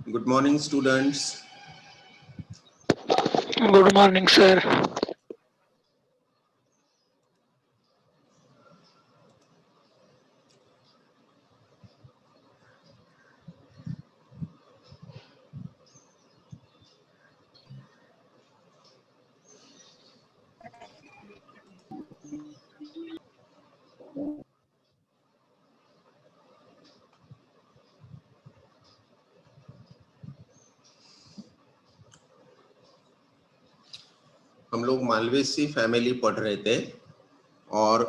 Good morning, students. Good morning, sir. हम लोग Malvaceae family पढ़ रहे थे और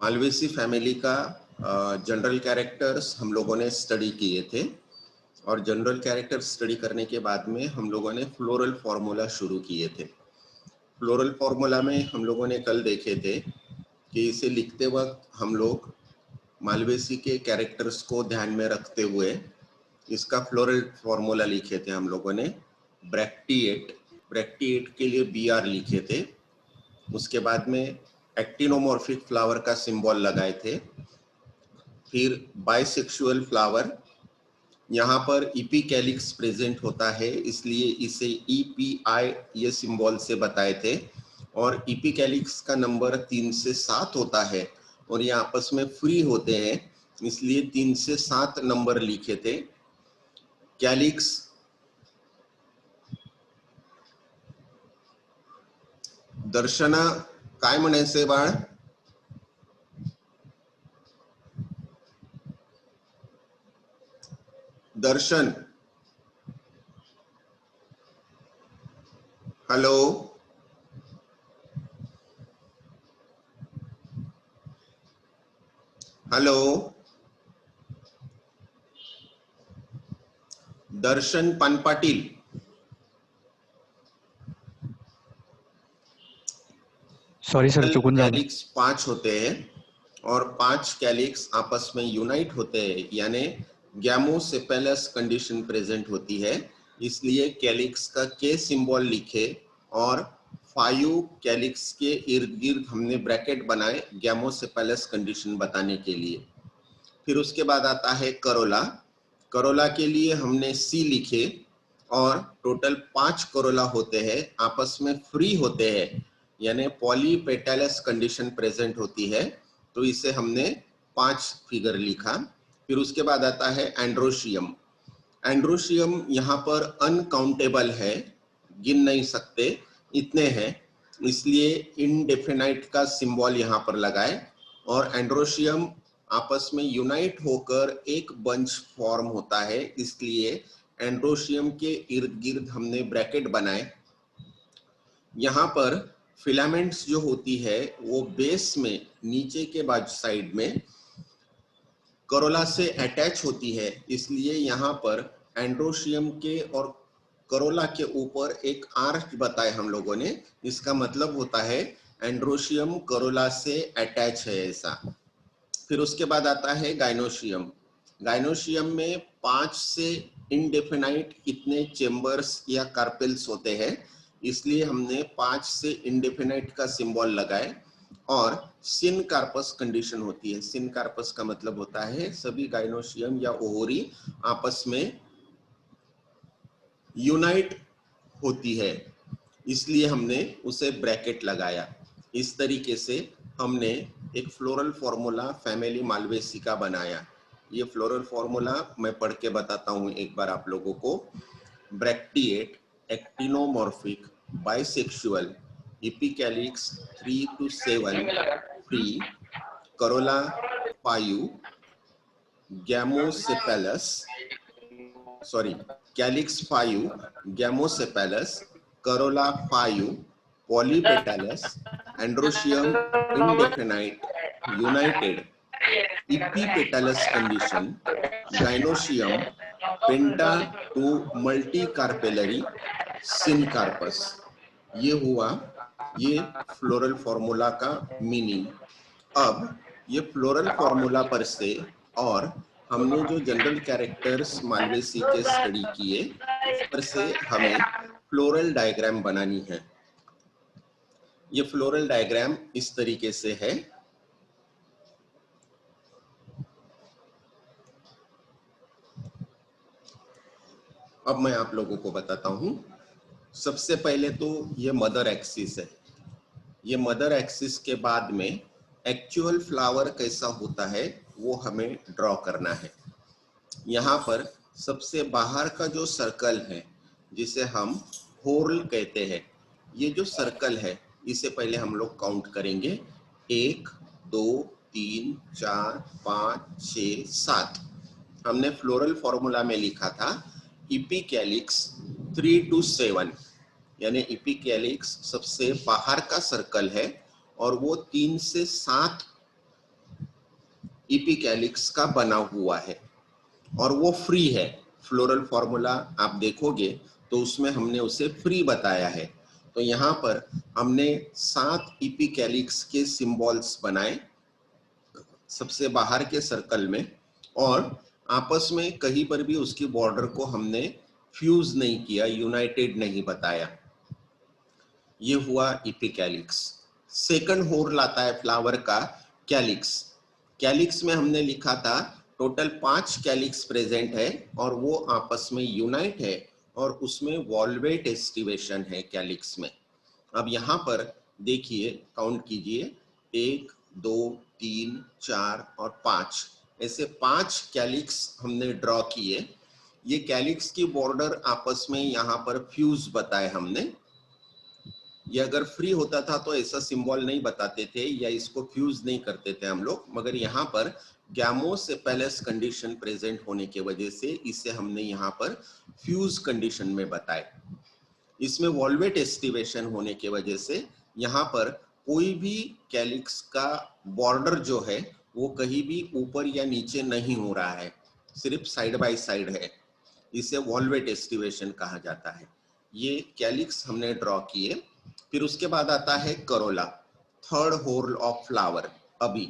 मालवेसी फैमिली का जनरल कैरेक्टर्स हम लोगों ने स्टडी किए थे और जनरल कैरेक्टर स्टडी करने के बाद में हम लोगों ने फ्लोरल फार्मूला शुरू किए थे। फ्लोरल फार्मूला में हम लोगों ने कल देखे थे कि इसे लिखते वक्त हम लोग मालवेसी के कैरेक्टर्स को ध्यान में रखते हुए इसका फ्लोरल फार्मूला लिखे थे हम लोगों ने। ब्रैक्टिएट के लिए BR लिखे थे। उसके बाद में एक्टिनोमॉर्फिक फ्लावर का सिंबल लगाए थे। फिर बाइसेक्सुअल फ्लावर, यहाँ पर इपीकैलिक्स प्रेजेंट होता है इसलिए इसे EPI ये सिंबल से बताए थे और इपीकैलिक्स का नंबर 3 से 7 होता है और ये आपस में फ्री होते हैं इसलिए 3 से 7 नंबर लिखे थे। कैलिक्स दर्शना काय म्हणायचे बाळ? दर्शन, हेलो, हेलो, दर्शन पानपाटील। सॉरी सर, चुकून झालं। कैलिक्स 5 होते हैं और 5 कैलिक्स आपस में यूनाइट होते हैं यानी गैमोसेपेलस कंडीशन प्रेजेंट होती है इसलिए कैलिक्स का के सिंबल लिखे और 5 कैलिक्स के इर्द गिर्द हमने ब्रैकेट बनाए गैमोसेपेलस कंडीशन बताने के लिए। फिर उसके बाद आता है करोला। करोला के लिए हमने C लिखे और टोटल 5 करोला होते हैं, आपस में फ्री होते हैं यानी पॉलीपेटलस कंडीशन प्रेजेंट होती है तो इसे हमने 5 फिगर लिखा। फिर उसके बाद आता है एंड्रोशियम। एंड्रोशियम यहाँ पर अनकाउंटेबल है, गिन नहीं सकते, इतने हैं इसलिए इनडेफिनाइट का सिंबल यहाँ पर लगाए और एंड्रोशियम आपस में यूनाइट होकर एक बंच फॉर्म होता है इसलिए एंड्रोशियम के इर्द गिर्द हमने ब्रैकेट बनाए। यहाँ पर फिलामेंट्स जो होती है वो बेस में नीचे के बाजू साइड में करोला से अटैच होती है इसलिए यहाँ पर एंड्रोशियम के और करोला के ऊपर एक आर्च बताए हम लोगों ने। इसका मतलब होता है एंड्रोशियम करोला से अटैच है ऐसा। फिर उसके बाद आता है गाइनोशियम। गाइनोशियम में 5 से इंडेफिनाइट इतने चेम्बर्स या कार्पेल्स होते हैं, इसलिए हमने 5 से इंडेफिनाइट का सिंबल लगाए। और सिन कार्पस कंडीशन होती है। सिन कार्पस का मतलब होता है सभी गाइनोशियम या ओवरी आपस में यूनाइट होती है, इसलिए हमने उसे ब्रैकेट लगाया। इस तरीके से हमने एक फ्लोरल फॉर्मूला फैमिली मालवेसी का बनाया। ये फ्लोरल फॉर्मूला मैं पढ़ के बताता हूँ एक बार आप लोगों को। Bracteate, actinomorphic, bisexual, epicalyx 3 to 7, free, corolla 5, gamosepalous, sorry, calyx 5, gamosepalous, corolla 5, polypetalous, androecium indefinite, united, epipetalous condition, gynoecium, penta to multicarpellary, syncarpous. ये हुआ ये फ्लोरल फॉर्मूला का मीनिंग। अब ये फ्लोरल फॉर्मूला पर से और हमने जो जनरल कैरेक्टर्स मालवेसी के स्टडी किए उस पर से हमें फ्लोरल डायग्राम बनानी है। ये फ्लोरल डायग्राम इस तरीके से है। अब मैं आप लोगों को बताता हूं। सबसे पहले तो ये मदर एक्सिस है। ये मदर एक्सिस के बाद में एक्चुअल फ्लावर कैसा होता है वो हमें ड्रॉ करना है। यहाँ पर सबसे बाहर का जो सर्कल है जिसे हम होर्ल कहते हैं, ये जो सर्कल है इसे पहले हम लोग काउंट करेंगे। 1 2 3 4 5 6 7। हमने फ्लोरल फॉर्मूला में लिखा था इपिकैलिक्स 3 to 7, यानी इपिकैलिक्स सबसे बाहर का सर्कल है और वो 3 से 7 इपिकैलिक्स का बना हुआ है और वो फ्री है। फ्लोरल फॉर्मूला आप देखोगे तो उसमें हमने उसे फ्री बताया है। तो यहाँ पर हमने 7 इपिकैलिक्स के सिंबल्स बनाए सबसे बाहर के सर्कल में, और आपस में कहीं पर भी उसकी बॉर्डर को हमने फ्यूज नहीं किया, यूनाइटेड नहीं बताया। ये हुआ इपिकैलिक्स। सेकंड होर्ल आता है फ्लावर का, कैलिक्स। कैलिक्स में हमने लिखा था टोटल 5 कैलिक्स प्रेजेंट है और वो आपस में यूनाइट है और उसमें वॉल्वेट एस्टिवेशन है कैलिक्स में। अब यहाँ पर देखिए, काउंट कीजिए, 1 2 3 4 और 5, ऐसे 5 कैलिक्स हमने ड्रॉ किए। ये कैलिक्स की बॉर्डर आपस में यहाँ पर फ्यूज बताए हमने। ये अगर फ्री होता था तो ऐसा सिंबल नहीं बताते थे या इसको फ्यूज नहीं करते थे हम लोग, मगर यहाँ पर गैमोसेपेलस कंडीशन प्रेजेंट होने की वजह से इसे हमने यहाँ पर फ्यूज कंडीशन में बताए। इसमें वॉल्वेट एस्टिवेशन होने की वजह से यहाँ पर कोई भी कैलिक्स का बॉर्डर जो है वो कहीं भी ऊपर या नीचे नहीं हो रहा है, सिर्फ साइड बाय साइड है। इसे वॉल्वेट एस्टिवेशन कहा जाता है। ये कैलिक्स हमने ड्रॉ किए। फिर उसके बाद आता है करोला, थर्ड होर्ल ऑफ फ्लावर। अभी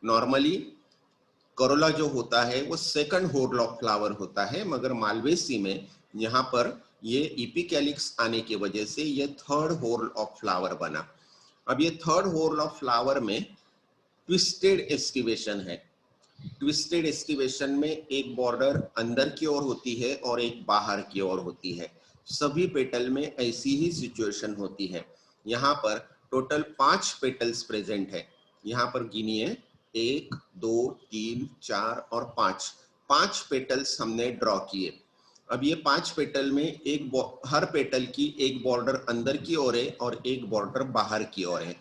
नॉर्मली करोला जो होता है वो सेकंड होर्ल ऑफ फ्लावर होता है, मगर मालवेसी में यहाँ पर ये इपिकैलिक्स आने की वजह से ये थर्ड होर्ल ऑफ फ्लावर बना। अब ये थर्ड होर्ल ऑफ फ्लावर में ट्विस्टेड एस्टिवेशन है। ट्विस्टेड एस्टिवेशन में एक बॉर्डर अंदर की ओर होती है और एक बाहर की ओर होती है। सभी पेटल में ऐसी ही सिचुएशन होती है। यहाँ पर टोटल 5 पेटल्स प्रेजेंट है। यहाँ पर गिनिए, 1 2 3 4 और 5 पेटल्स हमने ड्रॉ किए। अब ये 5 पेटल में हर पेटल की एक बॉर्डर अंदर की ओर है और एक बॉर्डर बाहर की ओर है,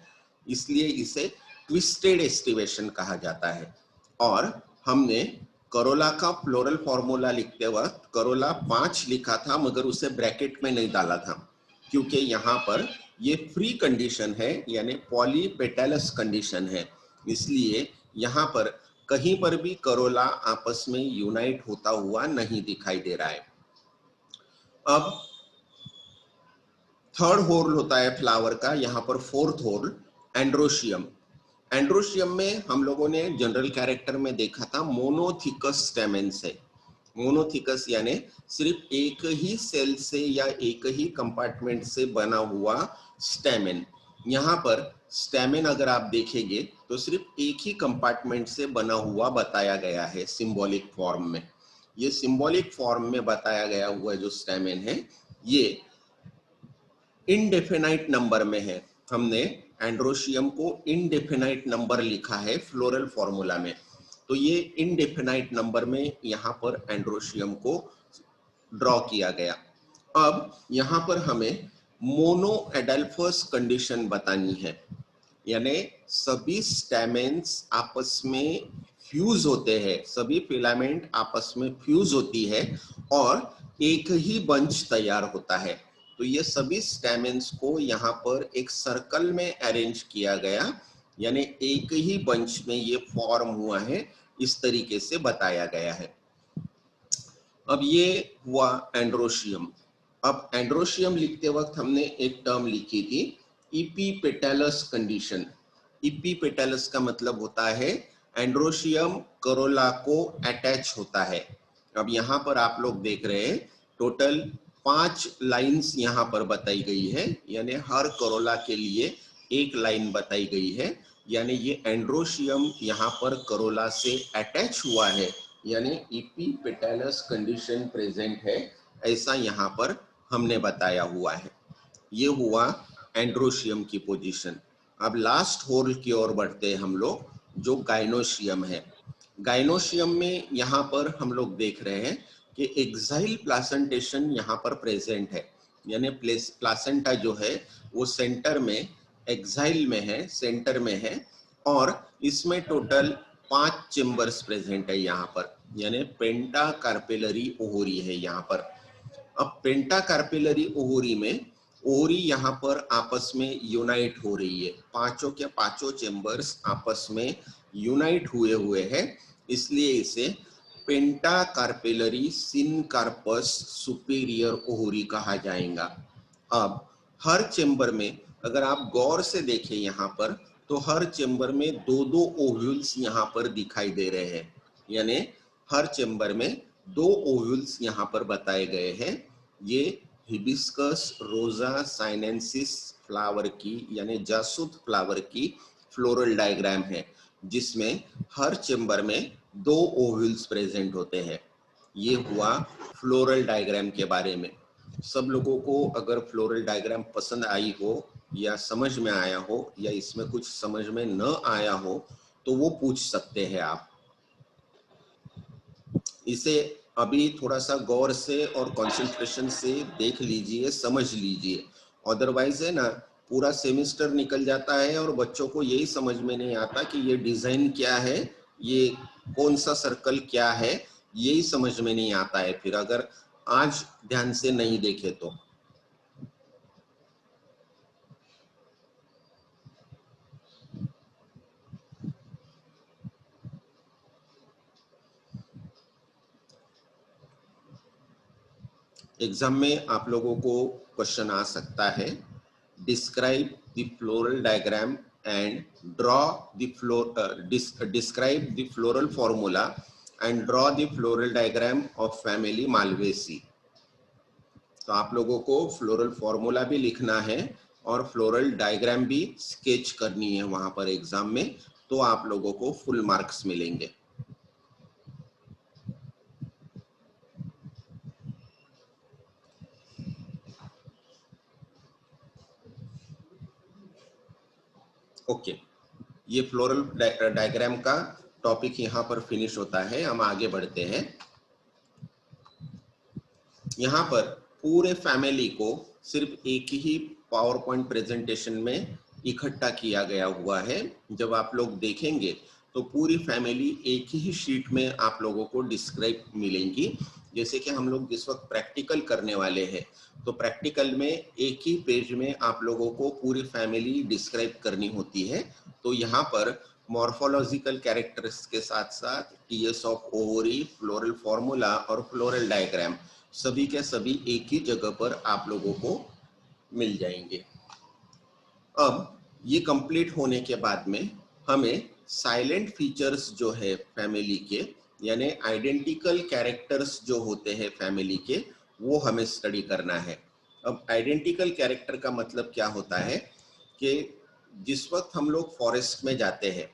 इसलिए इसे ट्विस्टेड एस्टिवेशन कहा जाता है। और हमने करोला का फ्लोरल फॉर्मूला लिखते वक्त करोला 5 लिखा था, मगर उसे ब्रैकेट में नहीं डाला था क्योंकि यहाँ पर ये फ्री कंडीशन है, यानी पॉलीपेटलस कंडीशन है, इसलिए यहाँ पर कहीं पर भी करोला आपस में यूनाइट होता हुआ नहीं दिखाई दे रहा है। अब थर्ड होर्ल होता है फ्लावर का, यहाँ पर फोर्थ होर्ल एंड्रोशियम। एंड्रोशियम में हम लोगों ने जनरल कैरेक्टर में देखा था मोनोथिकस स्टेमेन्स है। मोनोथिकस यानी सिर्फ एक ही सेल से या एक ही कंपार्टमेंट से बना हुआ स्टेमेन। यहाँ पर स्टेमेन अगर आप देखेंगे तो सिर्फ एक ही कंपार्टमेंट से बना हुआ बताया गया है सिंबॉलिक फॉर्म में। ये सिंबॉलिक फॉर्म में बताया गया हुआ जो स्टेमेन है ये इनडेफिनाइट नंबर में है। हमने एंड्रोशियम को इनडेफिनाइट नंबर लिखा है फ्लोरल फॉर्मूला में, तो ये इनडेफिनाइट नंबर में यहाँ पर एंड्रोशियम को ड्रॉ किया गया। अब यहाँ पर हमें मोनो एडल्फस कंडीशन बतानी है, यानी सभी स्टेमेन्स आपस में फ्यूज होते हैं, सभी फिलामेंट आपस में फ्यूज होती है और एक ही बंच तैयार होता है। तो ये सभी स्टेमेन्स को यहाँ पर एक सर्कल में अरेंज किया गया, यानी एक ही बंच में ये फॉर्म हुआ है, इस तरीके से बताया गया है। अब ये हुआ एंड्रोशियम। अब एंड्रोशियम लिखते वक्त हमने एक टर्म लिखी थी इपीपेटलस कंडीशन। इपीपेटलस का मतलब होता है एंड्रोशियम करोला को अटैच होता है। अब यहाँ पर आप लोग देख रहे हैं टोटल 5 लाइंस यहाँ पर बताई गई है, यानी हर करोला के लिए एक लाइन बताई गई है, यानी ये एंड्रोशियम यहाँ पर करोला से अटैच हुआ है, यानी इपीपेटलस कंडीशन प्रेजेंट है, ऐसा यहाँ पर हमने बताया हुआ है। ये हुआ एंड्रोशियम की पोजीशन। अब लास्ट होल की ओर बढ़ते हैं हम लोग, जो गाइनोशियम है। गाइनोशियम में यहाँ पर हम लोग देख रहे हैं कि एक्साइल प्लासेंटेशन यहाँ पर प्रेजेंट है, यानी प्लासेंटा जो है वो सेंटर में एक्साइल में है, सेंटर में है, और इसमें टोटल 5 चेम्बर्स प्रेजेंट है यहाँ पर, यानी पेंटा कार्पेलरी ओवरी है यहाँ पर। अब पेंटा कार्पेलरी ओवरी में ओवरी यहाँ पर आपस में यूनाइट हो रही है, पांचों के पांचों चेम्बर्स आपस में यूनाइट हुए हैं, इसलिए इसे पेंटा कार्पेलरी सिनकार्पस सुपीरियर ओवरी कहा जाएगा। अब हर चेम्बर में अगर आप गौर से देखें यहाँ पर, तो हर चेम्बर में 2-2 ओव्यूल्स यहाँ पर दिखाई दे रहे हैं, यानी हर चेम्बर में 2 ओव्यूल्स यहाँ पर बताए गए हैं। ये हिबिस्कस रोजा साइनेंसिस फ्लावर की, यानी जासूद फ्लावर की फ्लोरल डायग्राम है, जिसमें हर चेम्बर में 2 ओव्यूल्स प्रेजेंट होते हैं। ये हुआ फ्लोरल डायग्राम के बारे में। सब लोगों को अगर फ्लोरल डायग्राम पसंद आई हो या समझ में आया हो या इसमें कुछ समझ में न आया हो तो वो पूछ सकते हैं आप। इसे अभी थोड़ा सा गौर से और कंसंट्रेशन से देख लीजिए, समझ लीजिए, अदरवाइज है ना पूरा सेमेस्टर निकल जाता है और बच्चों को यही समझ में नहीं आता कि ये डिजाइन क्या है, ये कौन सा सर्कल क्या है, यही समझ में नहीं आता है फिर अगर आज ध्यान से नहीं देखे तो। एग्जाम में आप लोगों को क्वेश्चन आ सकता है, describe the floral diagram and draw the describe the floral formula and draw the floral diagram of family Malvaceae. तो आप लोगों को फ्लोरल फॉर्मूला भी लिखना है और फ्लोरल डायग्राम भी स्केच करनी है वहां पर एग्जाम में, तो आप लोगों को फुल मार्क्स मिलेंगे। ओके, ये फ्लोरल डायग्राम का टॉपिक यहाँ पर फिनिश होता है। हम आगे बढ़ते हैं। यहाँ पर पूरे फैमिली को सिर्फ एक ही पावर पॉइंट प्रेजेंटेशन में इकट्ठा किया गया हुआ है। जब आप लोग देखेंगे तो पूरी फैमिली एक ही शीट में आप लोगों को डिस्क्राइब मिलेंगी। जैसे कि हम लोग जिस वक्त प्रैक्टिकल करने वाले हैं तो प्रैक्टिकल में एक ही पेज में आप लोगों को पूरी फैमिली डिस्क्राइब करनी होती है। तो यहाँ पर मॉर्फोलॉजिकल कैरेक्टर्स के साथ साथ TS of ovary, floral formula और फ्लोरल डायग्राम सभी के सभी एक ही जगह पर आप लोगों को मिल जाएंगे। अब ये कंप्लीट होने के बाद में हमें साइलेंट फीचर्स जो है फैमिली के, यानी आइडेंटिकल कैरेक्टर्स जो होते हैं फैमिली के, वो हमें स्टडी करना है। अब आइडेंटिकल कैरेक्टर का मतलब क्या होता है कि जिस वक्त हम लोग फॉरेस्ट में जाते हैं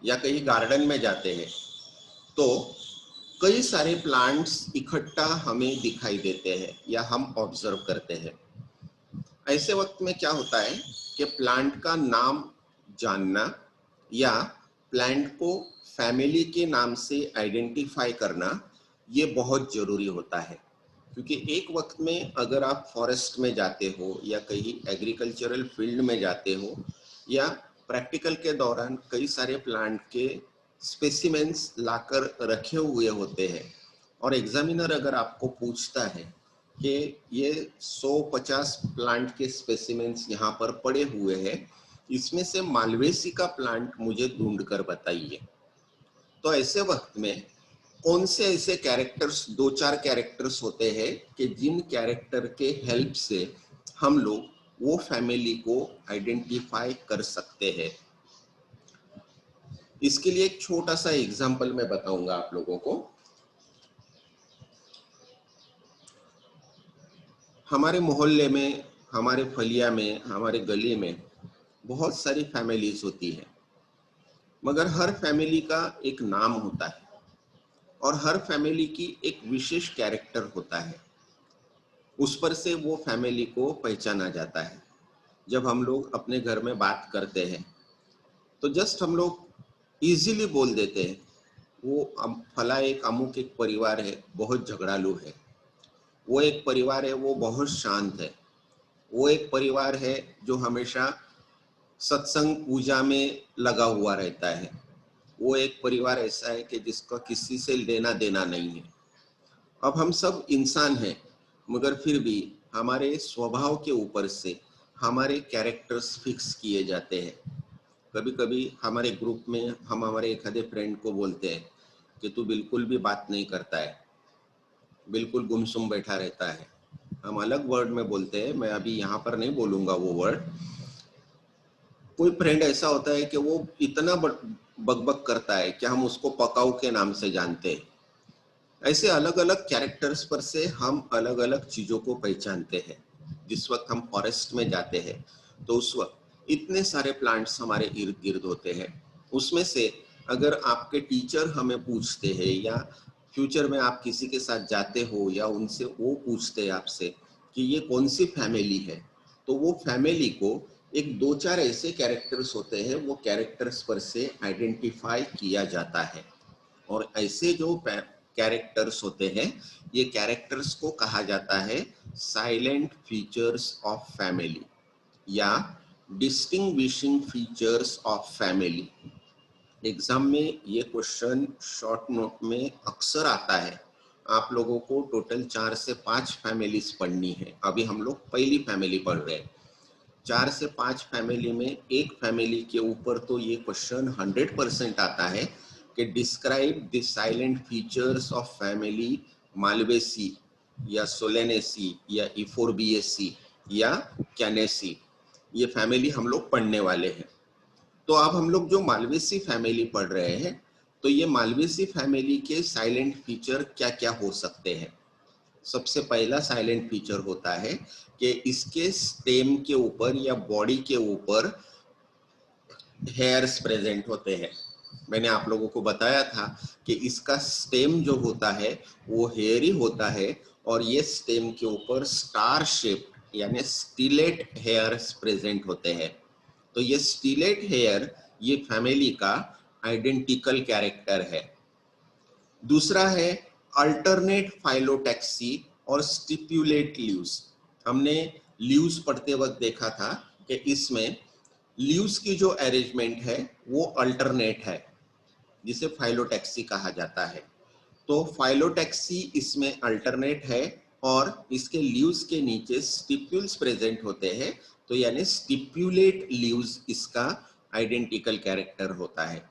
या कहीं गार्डन में जाते हैं तो कई सारे प्लांट्स इकट्ठा हमें दिखाई देते हैं या हम ऑब्जर्व करते हैं। ऐसे वक्त में क्या होता है कि प्लांट का नाम जानना या प्लांट को फैमिली के नाम से आइडेंटिफाई करना ये बहुत जरूरी होता है, क्योंकि एक वक्त में अगर आप फॉरेस्ट में जाते हो या कहीं एग्रीकल्चरल फील्ड में जाते हो या प्रैक्टिकल के दौरान कई सारे प्लांट के स्पेसिमेंस लाकर रखे हुए होते हैं और एग्जामिनर अगर आपको पूछता है कि ये 150 प्लांट के स्पेसिमेंस यहाँ पर पड़े हुए हैं, इसमें से मालवेसी का प्लांट मुझे ढूंढ कर बताइए, तो ऐसे वक्त में कौन से ऐसे कैरेक्टर्स, 2-4 कैरेक्टर्स होते हैं कि जिन कैरेक्टर के हेल्प से हम लोग वो फैमिली को आइडेंटिफाई कर सकते हैं। इसके लिए एक छोटा सा एग्जांपल मैं बताऊंगा आप लोगों को। हमारे मोहल्ले में, हमारे फलिया में, हमारे गली में बहुत सारी फैमिलीज होती है, मगर हर फैमिली का एक नाम होता है और हर फैमिली की एक विशेष कैरेक्टर होता है, उस पर से वो फैमिली को पहचाना जाता है। जब हम लोग अपने घर में बात करते हैं तो जस्ट हम लोग इजीली बोल देते हैं वो फला एक अमुक एक परिवार है, बहुत झगड़ालू है, वो एक परिवार है वो बहुत शांत है, वो एक परिवार है जो हमेशा सत्संग पूजा में लगा हुआ रहता है, वो एक परिवार ऐसा है कि जिसका किसी से लेना देना नहीं है। अब हम सब इंसान हैं, मगर फिर भी हमारे स्वभाव के ऊपर से हमारे कैरेक्टर्स फिक्स किए जाते हैं। कभी कभी हमारे ग्रुप में हम हमारे एक आधे फ्रेंड को बोलते हैं कि तू बिल्कुल भी बात नहीं करता है, बिल्कुल गुमसुम बैठा रहता है। हम अलग वर्ड में बोलते हैं, मैं अभी यहाँ पर नहीं बोलूंगा वो वर्ड। कोई फ्रेंड ऐसा होता है कि वो इतना बकबक करता है कि हम उसको पकाऊ के नाम से जानते हैं। ऐसे अलग अलग कैरेक्टर्स पर से हम अलग अलग चीजों को पहचानते हैं। जिस वक्त हम फॉरेस्ट में जाते हैं तो उस वक्त इतने सारे प्लांट्स हमारे इर्द गिर्द होते हैं, उसमें से अगर आपके टीचर हमें पूछते हैं या फ्यूचर में आप किसी के साथ जाते हो या उनसे वो पूछते हैं आपसे कि ये कौन सी फैमिली है, तो वो फैमिली को एक 2-4 ऐसे कैरेक्टर्स होते हैं, वो कैरेक्टर्स पर से आइडेंटिफाई किया जाता है। और ऐसे जो कैरेक्टर्स होते हैं, ये कैरेक्टर्स को कहा जाता है साइलेंट फीचर्स ऑफ फैमिली या distinguishing features of family. Exam में ये क्वेश्चन शॉर्ट नोट में अक्सर आता है। आप लोगों को टोटल 4 से 5 फैमिलीज पढ़नी है। अभी हम लोग पहली फैमिली पढ़ रहे हैं। 4 से 5 फैमिली में एक फैमिली के ऊपर तो ये क्वेश्चन 100% आता है कि describe the salient features of family Malvaceae या सोलेनेसी या इफोर्बिएसी या कैनेसी। ये फैमिली हम लोग पढ़ने वाले हैं। तो अब हम लोग जो मालवेसी फैमिली पढ़ रहे हैं, तो ये मालवेसी फैमिली के साइलेंट फीचर क्या क्या हो सकते हैं। सबसे पहला साइलेंट फीचर होता है कि इसके स्टेम के ऊपर या बॉडी के ऊपर हेयर्स प्रेजेंट होते हैं। मैंने आप लोगों को बताया था कि इसका स्टेम जो होता है वो हेयरी होता है और ये स्टेम के ऊपर स्टार शेप यानी स्टिलेट हेयर्स प्रेजेंट होते हैं। तो ये स्टिलेट हेयर ये फैमिली का आइडेंटिकल कैरेक्टर है। दूसरा है अल्टरनेट फाइलोटैक्सी और स्टिप्यूलेट लीव्स। हमने लीव्स पढ़ते वक्त देखा था कि इसमें लीव्स की जो अरेंजमेंट है वो अल्टरनेट है, जिसे फाइलोटैक्सी कहा जाता है। तो फाइलोटैक्सी इसमें अल्टरनेट है और इसके लीव्स के नीचे स्टिप्यूल्स प्रेजेंट होते हैं, तो यानी स्टिप्यूलेट लीव्स इसका आइडेंटिकल कैरेक्टर होता है।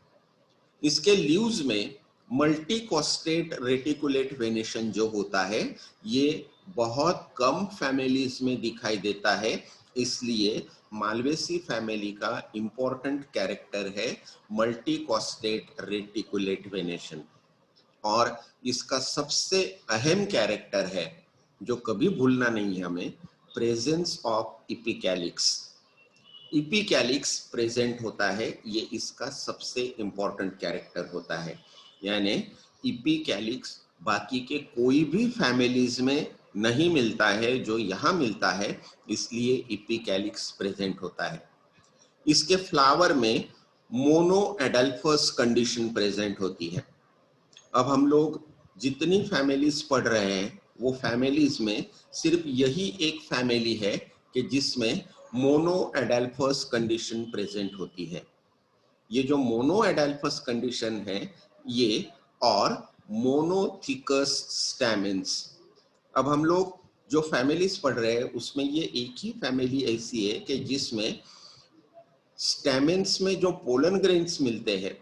इसके लीव्स में मल्टी कॉस्टेट रेटिकुलेट वेनेशन जो होता है, ये बहुत कम फैमिलीज में दिखाई देता है, इसलिए मालवेसी फैमिली का इंपॉर्टेंट कैरेक्टर है मल्टी कॉस्टेट रेटिकुलेट वेनेशन। और इसका सबसे अहम कैरेक्टर है जो कभी भूलना नहीं है हमें, प्रेजेंस ऑफ इपिकैलिक्स। इपिकैलिक्स प्रेजेंट होता है, ये इसका सबसे इंपॉर्टेंट कैरेक्टर होता है। यानी इपिकैलिक्स बाकी के कोई भी फैमिलीज में नहीं मिलता है जो यहाँ मिलता है, इसलिए इपिकैलिक्स प्रेजेंट होता है। इसके फ्लावर में मोनो एडल्फस कंडीशन प्रेजेंट होती है। अब हम लोग जितनी फैमिलीज पढ़ रहे हैं वो फैमिलीज में सिर्फ यही एक फैमिली है कि जिसमें मोनो एडल्फस कंडीशन प्रेजेंट होती है। ये जो मोनो एडल्फस कंडीशन है ये, और मोनोथिकस स्टैमेंस। अब हम लोग जो फैमिलीज पढ़ रहे हैं उसमें ये एक ही फैमिली ऐसी है कि जिसमें स्टैमेंस में जो पोलन ग्रेन्स मिलते हैं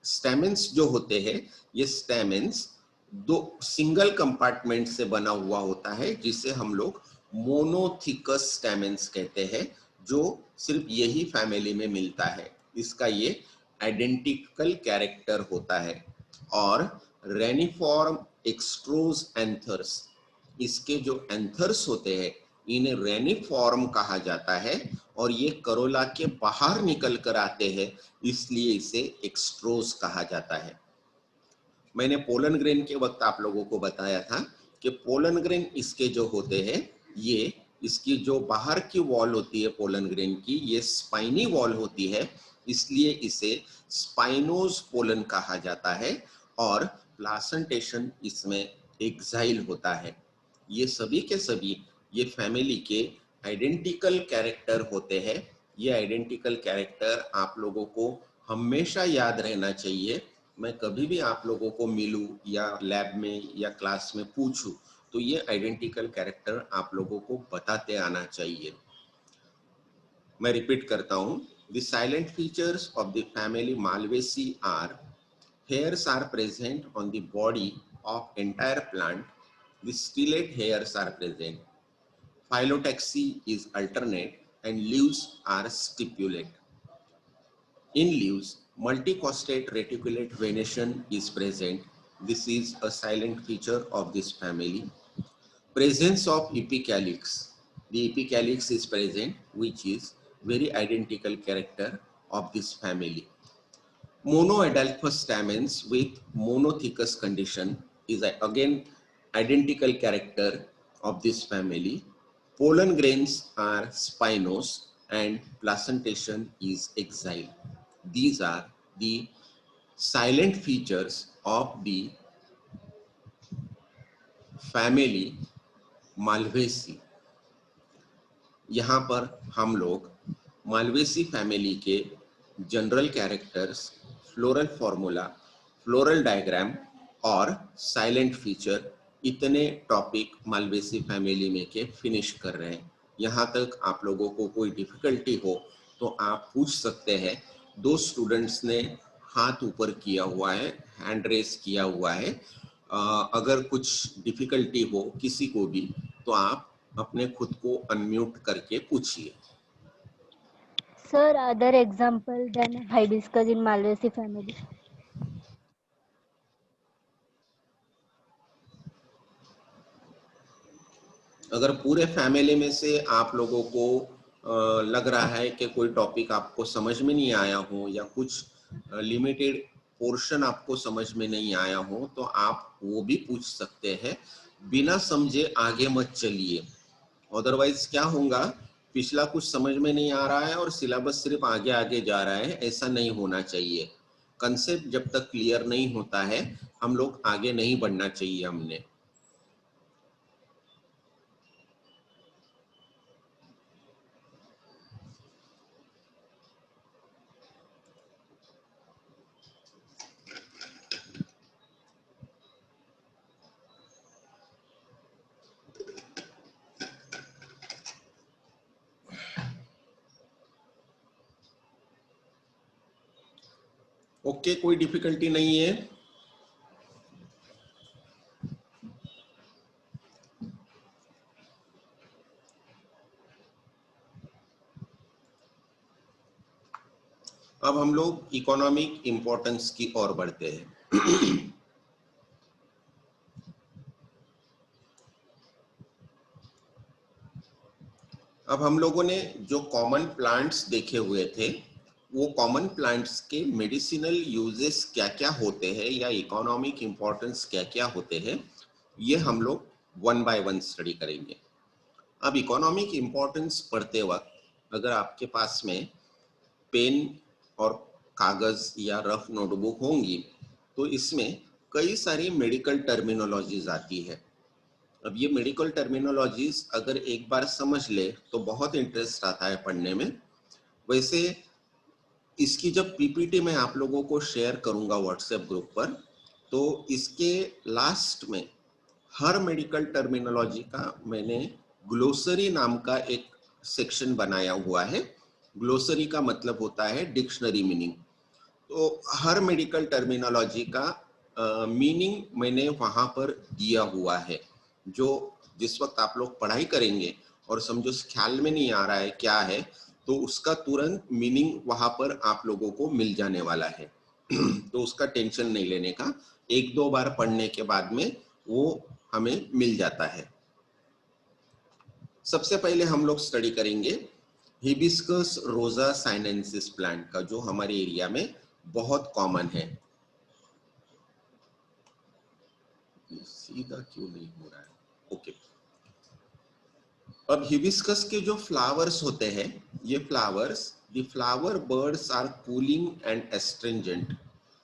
स्टैमेंस जो होते हैं, ये स्टैमेंस दो सिंगल कंपार्टमेंट से बना हुआ होता है जिसे हम लोग मोनोथिकस स्टैमेंस कहते हैं, जो सिर्फ यही फैमिली में मिलता है। इसका ये आइडेंटिकल कैरेक्टर होता है। और रेनिफॉर्म एक्सट्रोज एंथर्स, इसके जो एंथर्स होते हैं इन्हें रेनिफॉर्म कहा जाता है, और ये करोला के बाहर निकल कर आते हैं, इसलिए इसे एक्सट्रोज कहा जाता है। मैंने पोलन ग्रेन के वक्त आप लोगों को बताया था कि पोलन ग्रेन इसके जो होते हैं, ये इसकी जो बाहर की वॉल होती है पोलन ग्रेन की, ये स्पाइनी वॉल होती है, इसलिए इसे स्पाइनोज पोलन कहा जाता है। और प्लासेंटेशन इसमें एक्साइल होता है। ये सभी के सभी ये फैमिली के आइडेंटिकल कैरेक्टर होते हैं। ये आइडेंटिकल कैरेक्टर आप लोगों को हमेशा याद रहना चाहिए। मैं कभी भी आप लोगों को मिलूं या लैब में या क्लास में पूछूं तो ये आइडेंटिकल कैरेक्टर आप लोगों को बताते आना चाहिए। मैं रिपीट करता हूं, the salient features of the family Malvaceae are hairs are present on the body of entire plant. The stellate hairs are present. Phyllotaxy is alternate and leaves are stipulate. In leaves, multicostate reticulate venation is present. This is a silent feature of this family. Presence of epicalyx. The epicalyx is present, which is very identical character of this family. Monoadelphous stamens with monothecous condition is again identical character of this family. Pollen grains are spinose and placentation is exile. These are the silent features of the family Malvaceae. यहाँ पर हम लोग Malvaceae family के general characters, floral formula, floral diagram और silent feature, इतने topic Malvaceae family में के finish कर रहे हैं। यहाँ तक आप लोगों को कोई डिफिकल्टी हो तो आप पूछ सकते हैं। दो स्टूडेंट्स ने हाथ ऊपर किया हुआ है, हैंड रेस किया हुआ है। अगर कुछ डिफिकल्टी हो किसी को भी तो आप अपने खुद को अनम्यूट करके पूछिए। Sir, other example than hibiscus in Malvaceae family. अगर पूरे फैमिली में से आप लोगों को लग रहा है कि कोई टॉपिक आपको समझ में नहीं आया हो या कुछ लिमिटेड पोर्शन आपको समझ में नहीं आया हो तो आप वो भी पूछ सकते हैं। बिना समझे आगे मत चलिए, अदरवाइज क्या होगा, पिछला कुछ समझ में नहीं आ रहा है और सिलेबस सिर्फ आगे आगे जा रहा है, ऐसा नहीं होना चाहिए। कंसेप्ट जब तक क्लियर नहीं होता है हम लोग आगे नहीं बढ़ना चाहिए हमने। ओके, कोई डिफिकल्टी नहीं है। अब हम लोग इकोनॉमिक इंपॉर्टेंस की ओर बढ़ते हैं। अब हम लोगों ने जो कॉमन प्लांट्स देखे हुए थे, वो कॉमन प्लांट्स के मेडिसिनल यूजेस क्या क्या होते हैं या इकोनॉमिक इंपॉर्टेंस क्या क्या होते हैं, ये हम लोग वन बाय वन स्टडी करेंगे। अब इकोनॉमिक इंपॉर्टेंस पढ़ते वक्त अगर आपके पास में पेन और कागज या रफ नोटबुक होंगी तो इसमें कई सारी मेडिकल टर्मिनोलॉजीज आती है। अब ये मेडिकल टर्मिनोलॉजीज अगर एक बार समझ ले तो बहुत इंटरेस्ट आता है पढ़ने में। वैसे इसकी जब पीपीटी मैं आप लोगों को शेयर करूंगा व्हाट्सएप ग्रुप पर, तो इसके लास्ट में हर मेडिकल टर्मिनोलॉजी का मैंने ग्लोसरी नाम का एक सेक्शन बनाया हुआ है। ग्लोसरी का मतलब होता है डिक्शनरी मीनिंग। तो हर मेडिकल टर्मिनोलॉजी का मीनिंग मैंने वहां पर दिया हुआ है, जो जिस वक्त आप लोग पढ़ाई करेंगे और समझो ख्याल में नहीं आ रहा है क्या है, तो उसका तुरंत मीनिंग वहां पर आप लोगों को मिल जाने वाला है। तो उसका टेंशन नहीं लेने का, एक दो बार पढ़ने के बाद में वो हमें मिल जाता है। सबसे पहले हम लोग स्टडी करेंगे हिबिस्कस रोजा साइनेंसिस प्लांट का, जो हमारे एरिया में बहुत कॉमन है। सीधा क्यों नहीं हो रहा है? ओके। अब हिबिस्कस के जो फ्लावर्स होते हैं, ये flowers, the flower buds are cooling and astringent,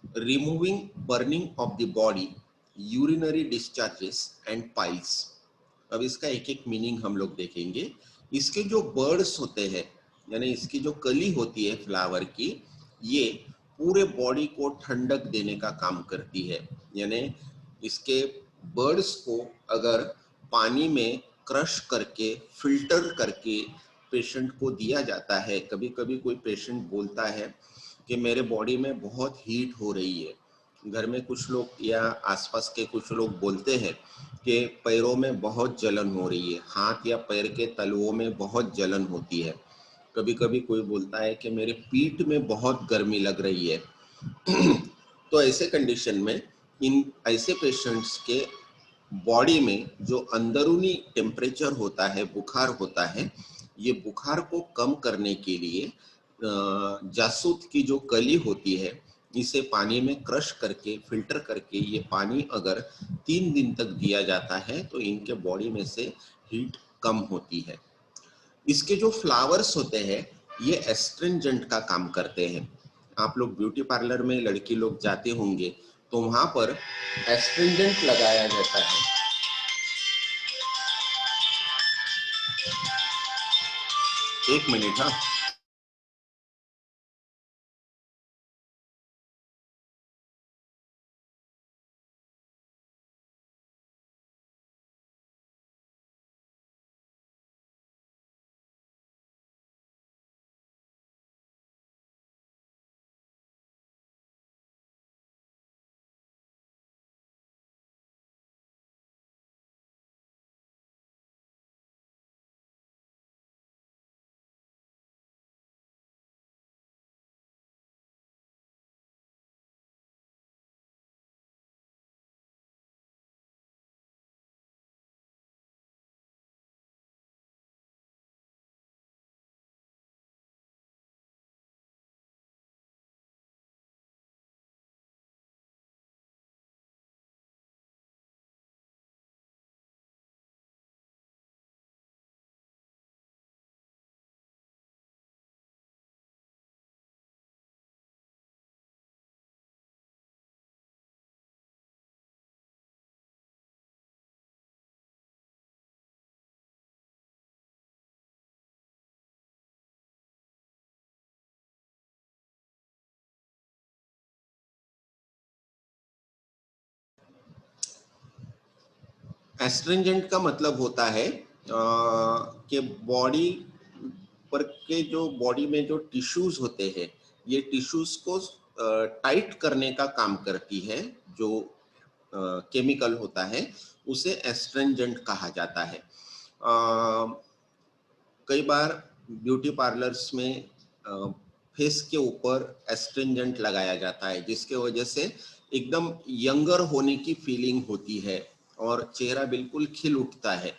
removing burning of the body, urinary discharges and piles. अब इसका एक एक मीनिंग हम लोग देखेंगे। इसके जो बर्ड्स होते हैं, यानी इसकी जो कली होती है फ्लावर की, ये पूरे बॉडी को ठंडक देने का काम करती है। यानी इसके बर्ड्स को अगर पानी में क्रश करके फिल्टर करके पेशेंट को दिया जाता है, कभी कभी कोई पेशेंट बोलता है कि मेरे बॉडी में बहुत हीट हो रही है, घर में कुछ लोग या आसपास के कुछ लोग बोलते हैं कि पैरों में बहुत जलन हो रही है, हाथ या पैर के तलवों में बहुत जलन होती है, कभी कभी कोई बोलता है कि मेरे पीठ में बहुत गर्मी लग रही है। तो ऐसे कंडीशन में इन ऐसे पेशेंट्स के बॉडी में जो अंदरूनी टेम्परेचर होता है, बुखार होता है, ये बुखार को कम करने के लिए जासूत की जो कली होती है, इसे पानी में क्रश करके फिल्टर करके ये पानी अगर 3 दिन तक दिया जाता है तो इनके बॉडी में से हीट कम होती है। इसके जो फ्लावर्स होते हैं, ये एस्ट्रिंजेंट का काम करते हैं। आप लोग ब्यूटी पार्लर में लड़की लोग जाते होंगे तो वहां पर एस्ट्रिंजेंट लगाया जाता है। एक मिनट, हाँ। एस्ट्रिंजेंट का मतलब होता है कि बॉडी पर के जो बॉडी में जो टिश्यूज होते हैं, ये टिश्यूज को टाइट करने का काम करती है। जो केमिकल होता है उसे एस्ट्रिंजेंट कहा जाता है। कई बार ब्यूटी पार्लर्स में फेस के ऊपर एस्ट्रिंजेंट लगाया जाता है, जिसके वजह से एकदम यंगर होने की फीलिंग होती है और चेहरा बिल्कुल खिल उठता है।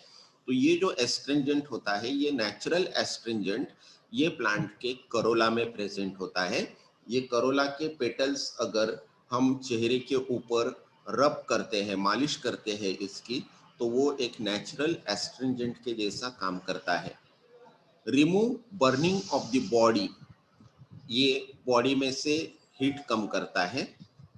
तो ये जो एस्ट्रिंजेंट होता है, ये नेचुरल एस्ट्रिंजेंट ये प्लांट के करोला में प्रेजेंट होता है। ये करोला के पेटल्स अगर हम चेहरे के ऊपर रब करते हैं, मालिश करते हैं इसकी, तो वो एक नेचुरल एस्ट्रिंजेंट के जैसा काम करता है। Remove burning of the body, ये बॉडी में से हीट कम करता है।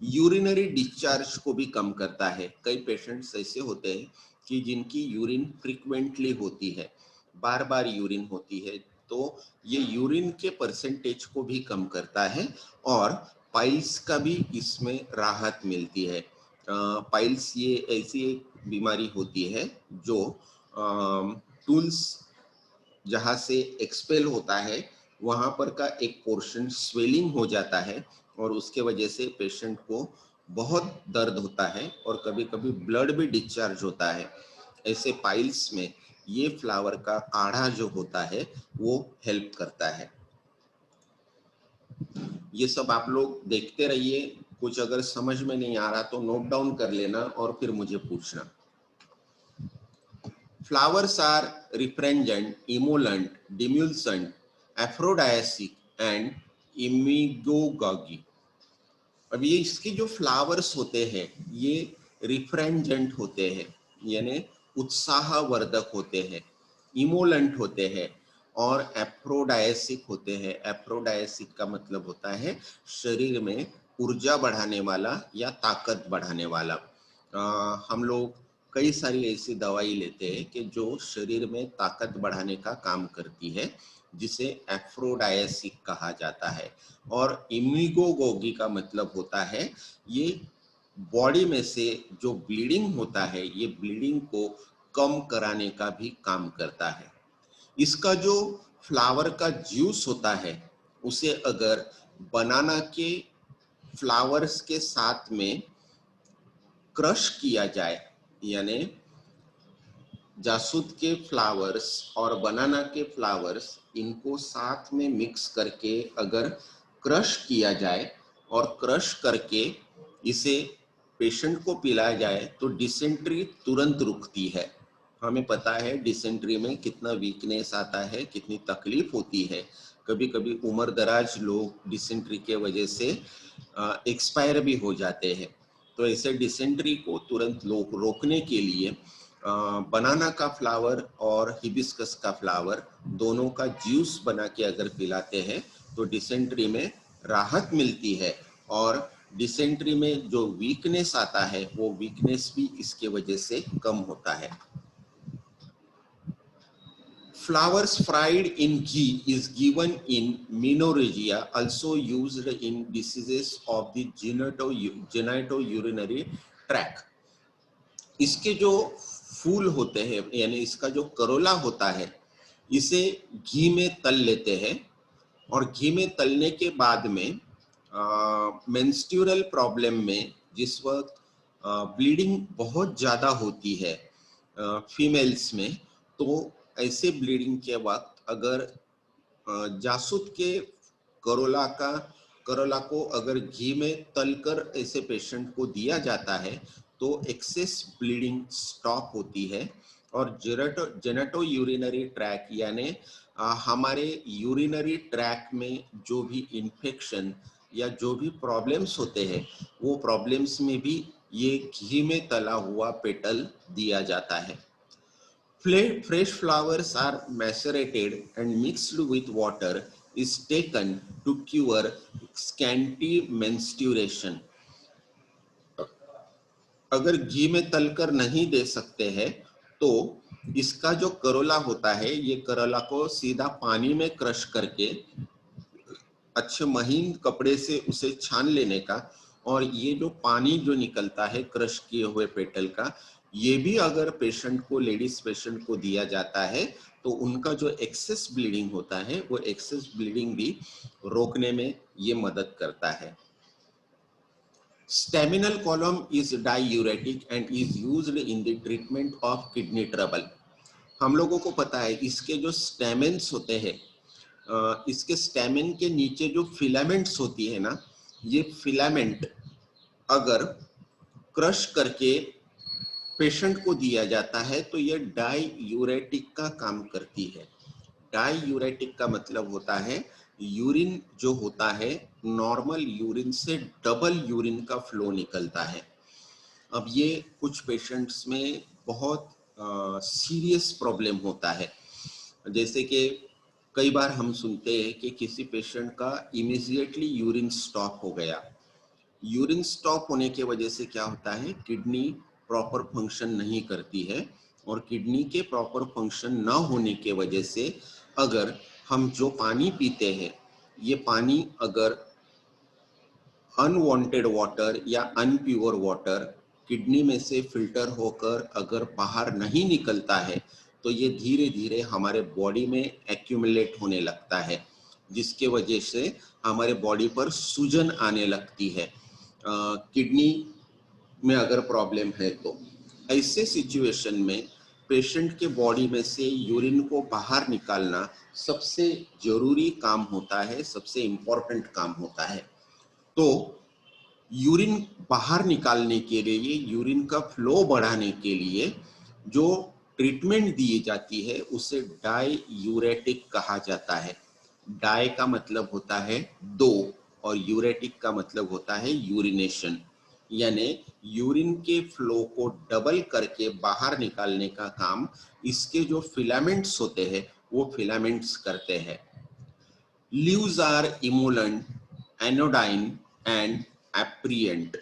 यूरिनरी डिस्चार्ज को भी कम करता है। कई पेशेंट्स ऐसे होते हैं कि जिनकी यूरिन फ्रीक्वेंटली होती है, बार बार यूरिन होती है, तो ये यूरिन के परसेंटेज को भी कम करता है और पाइल्स का भी इसमें राहत मिलती है। पाइल्स ये ऐसी एक बीमारी होती है जो टूल्स जहाँ से एक्सपेल होता है वहाँ पर का एक पोर्शन स्वेलिंग हो जाता है और उसके वजह से पेशेंट को बहुत दर्द होता है और कभी कभी ब्लड भी डिस्चार्ज होता है। ऐसे पाइल्स में ये फ्लावर का काढ़ा जो होता है वो हेल्प करता है। ये सब आप लोग देखते रहिए, कुछ अगर समझ में नहीं आ रहा तो नोट डाउन कर लेना और फिर मुझे पूछना। Flowers are refringent, emollient, demulcent, aphrodisiac and immunogogy। अब ये इसके जो फ्लावर्स होते हैं ये रिफ्रेंजेंट होते हैं, यानी उत्साहवर्धक होते हैं, इमोलेंट होते हैं और एफ्रोडायसिक होते हैं। एफ्रोडायसिक का मतलब होता है शरीर में ऊर्जा बढ़ाने वाला या ताकत बढ़ाने वाला। हम लोग कई सारी ऐसी दवाई लेते हैं कि जो शरीर में ताकत बढ़ाने का काम करती है, जिसे एफ्रोडायसिक कहा जाता है। और इम्यूनोगोगी का मतलब होता है ये बॉडी में से जो ब्लीडिंग होता है, ये ब्लीडिंग को कम कराने का भी काम करता है। इसका जो फ्लावर का जूस होता है उसे अगर बनाना के फ्लावर्स के साथ में क्रश किया जाए, यानी जासूद के फ्लावर्स और बनाना के फ्लावर्स इनको साथ में मिक्स करके अगर क्रश किया जाए और क्रश करके इसे पेशेंट को पिलाया जाए तो डिसेंट्री तुरंत रुकती है। हमें पता है डिसेंट्री में कितना वीकनेस आता है, कितनी तकलीफ होती है। कभी कभी उम्र दराज लोग डिसेंट्री के वजह से एक्सपायर भी हो जाते हैं। तो ऐसे डिसेंट्री को तुरंत रोकने के लिए बनाना का फ्लावर और हिबिस्कस का फ्लावर दोनों का जूस बना के अगर पिलाते हैं तो डिसेंट्री में राहत मिलती है और डिसेंट्री में जो वीकनेस आता है वो वीकनेस भी इसके वजह से कम होता है। Flowers fried in ghee is given in menorrhagia, also used in diseases of the genitourinary tract। इसके जो फूल होते हैं यानी इसका जो करोला होता है इसे घी में तल लेते हैं और घी में तलने के बाद में मेंस्ट्रुअल प्रॉब्लम में जिस वक्त ब्लीडिंग बहुत ज़्यादा होती है फीमेल्स में, तो ऐसे ब्लीडिंग के वक्त अगर जासूद के करोला को अगर घी में तलकर ऐसे पेशेंट को दिया जाता है तो एक्सेस ब्लीडिंग स्टॉप होती है और जेनेटो यूरिनरी ट्रैक यानी हमारे यूरिनरी ट्रैक में जो भी इन्फेक्शन या जो भी प्रॉब्लम्स होते हैं वो प्रॉब्लम्स में भी ये घी में तला हुआ पेटल दिया जाता है। Fresh flowers are macerated and mixed with water is taken to cure scanty menstruation। अगर घी में तलकर नहीं दे सकते हैं तो इसका जो करोला होता है ये करोला को सीधा पानी में क्रश करके अच्छे महीन कपड़े से उसे छान लेने का, और ये जो पानी जो निकलता है क्रश किए हुए पेटल का, ये भी अगर पेशेंट को, लेडीज पेशेंट को दिया जाता है तो उनका जो एक्सेस ब्लीडिंग होता है वो एक्सेस ब्लीडिंग भी रोकने में ये मदद करता है। Staminal column is diuretic and is used in the treatment of kidney trouble. हम लोगों को पता है इसके जो स्टेमेंस होते हैं इसके स्टैमेन के नीचे जो फिलामेंट्स होती है ना, ये फिलामेंट अगर क्रश करके पेशेंट को दिया जाता है तो ये डाईयूरेटिक का काम करती है। डाईयूरेटिक का मतलब होता है यूरिन जो होता है नॉर्मल यूरिन से डबल यूरिन का फ्लो निकलता है। अब ये कुछ पेशेंट्स में बहुत सीरियस प्रॉब्लम होता है। जैसे कि कई बार हम सुनते हैं कि किसी पेशेंट का इमीडिएटली यूरिन स्टॉप हो गया। यूरिन स्टॉप होने के वजह से क्या होता है, किडनी प्रॉपर फंक्शन नहीं करती है, और किडनी के प्रॉपर फंक्शन न होने के वजह से अगर हम जो पानी पीते हैं, ये पानी अगर अनवांटेड वाटर या अनप्योर वाटर किडनी में से फिल्टर होकर अगर बाहर नहीं निकलता है तो ये धीरे धीरे हमारे बॉडी में एक्यूमुलेट होने लगता है, जिसके वजह से हमारे बॉडी पर सूजन आने लगती है। किडनी में अगर प्रॉब्लम है तो ऐसे सिचुएशन में पेशेंट के बॉडी में से यूरिन को बाहर निकालना सबसे जरूरी काम होता है, सबसे इम्पोर्टेंट काम होता है। तो यूरिन बाहर निकालने के लिए, यूरिन का फ्लो बढ़ाने के लिए जो ट्रीटमेंट दी जाती है उसे डाईयूरेटिक कहा जाता है। डाई का मतलब होता है दो और यूरेटिक का मतलब होता है यूरिनेशन, यानी यूरिन के फ्लो को डबल करके बाहर निकालने का काम इसके जो फिलामेंट्स होते हैं वो फिलामेंट्स करते हैं। Leaves are emollient, anodyne and aperient.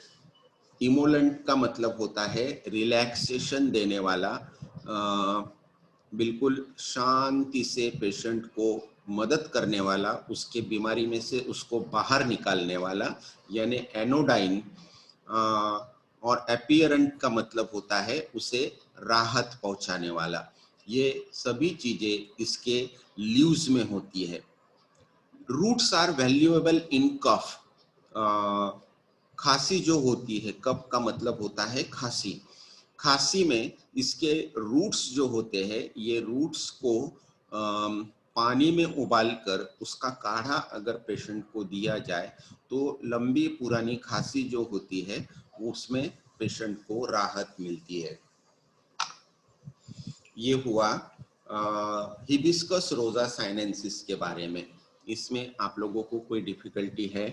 Emollient का मतलब होता है रिलैक्सेशन देने वाला, बिल्कुल शांति से पेशेंट को मदद करने वाला, उसके बीमारी में से उसको बाहर निकालने वाला, यानी एनोडाइन। और एपियरेंट का मतलब होता है उसे राहत पहुंचाने वाला। ये सभी चीजें इसके लीव्स में होती है। रूट्स आर वैल्यूएबल इन कफ। खांसी जो होती है, कफ का मतलब होता है खांसी। खांसी में इसके रूट्स जो होते हैं, ये रूट्स को पानी में उबालकर उसका काढ़ा अगर पेशेंट को दिया जाए तो लंबी पुरानी खांसी जो होती है उसमें पेशेंट को राहत मिलती है। ये हुआ हिबिस्कस रोजा साइनेंसिस के बारे में। इसमें आप लोगों को कोई डिफिकल्टी है?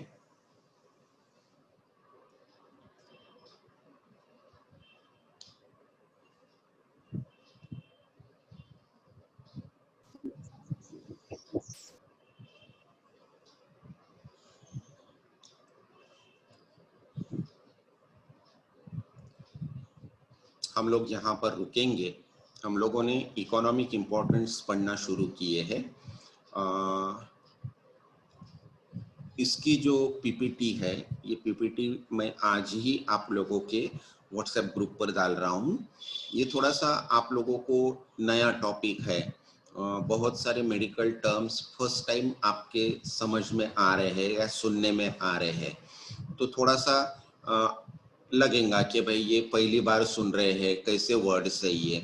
हम लोग यहाँ पर रुकेंगे। हम लोगों ने इकोनॉमिक इम्पोर्टेंस पढ़ना शुरू किए हैं। इसकी जो पीपीटी है, ये पीपीटी मैं आज ही आप लोगों के व्हाट्सएप ग्रुप पर डाल रहा हूँ। ये थोड़ा सा आप लोगों को नया टॉपिक है। बहुत सारे मेडिकल टर्म्स फर्स्ट टाइम आपके समझ में आ रहे हैं या सुनने में आ रहे हैं, तो थोड़ा सा लगेगा कि भाई ये पहली बार सुन रहे हैं, कैसे वर्ड्स है ये।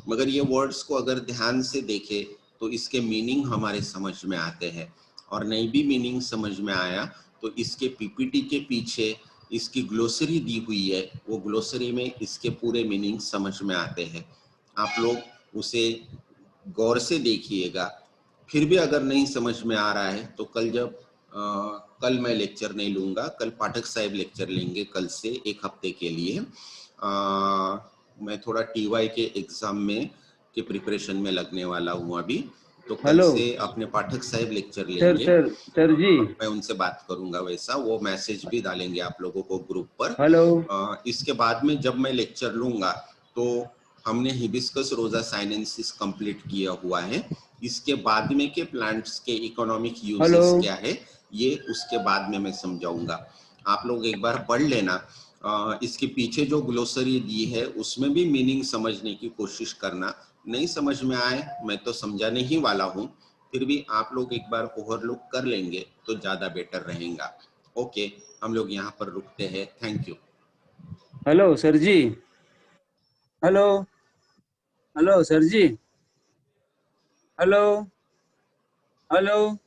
मगर ये वर्ड्स को अगर ध्यान से देखें तो इसके मीनिंग हमारे समझ में आते हैं, और नहीं भी मीनिंग समझ में आया तो इसके पीपीटी के पीछे इसकी ग्लोसरी दी हुई है, वो ग्लोसरी में इसके पूरे मीनिंग समझ में आते हैं। आप लोग उसे गौर से देखिएगा। फिर भी अगर नहीं समझ में आ रहा है तो कल जब कल मैं लेक्चर नहीं लूंगा, कल पाठक साहब लेक्चर लेंगे कल से एक हफ्ते के लिए। मैं थोड़ा टीवाई के एग्जाम में के प्रिपरेशन में लगने वाला हूँ अभी, तो कल से अपने पाठक साहब लेक्चर लेंगे। सर जी, मैं उनसे बात करूंगा, वैसा वो मैसेज भी डालेंगे आप लोगों को ग्रुप पर। हेलो। इसके बाद में जब मैं लेक्चर लूंगा तो हमने हिबिस्कस रोजा साइनेंसिस कंप्लीट किया हुआ है। इसके बाद में के प्लांट्स के इकोनॉमिक यूजेस क्या है ये उसके बाद में मैं समझाऊंगा। आप लोग एक बार पढ़ लेना। इसके पीछे जो ग्लोसरी दी है उसमें भी मीनिंग समझने की कोशिश करना। नहीं समझ में आए मैं तो समझाने ही वाला हूँ, फिर भी आप लोग एक बार ओवरलुक कर लेंगे तो ज्यादा बेटर रहेगा। ओके, हम लोग यहाँ पर रुकते हैं। Thank you. Hello sir ji, hello hello sir ji, hello hello.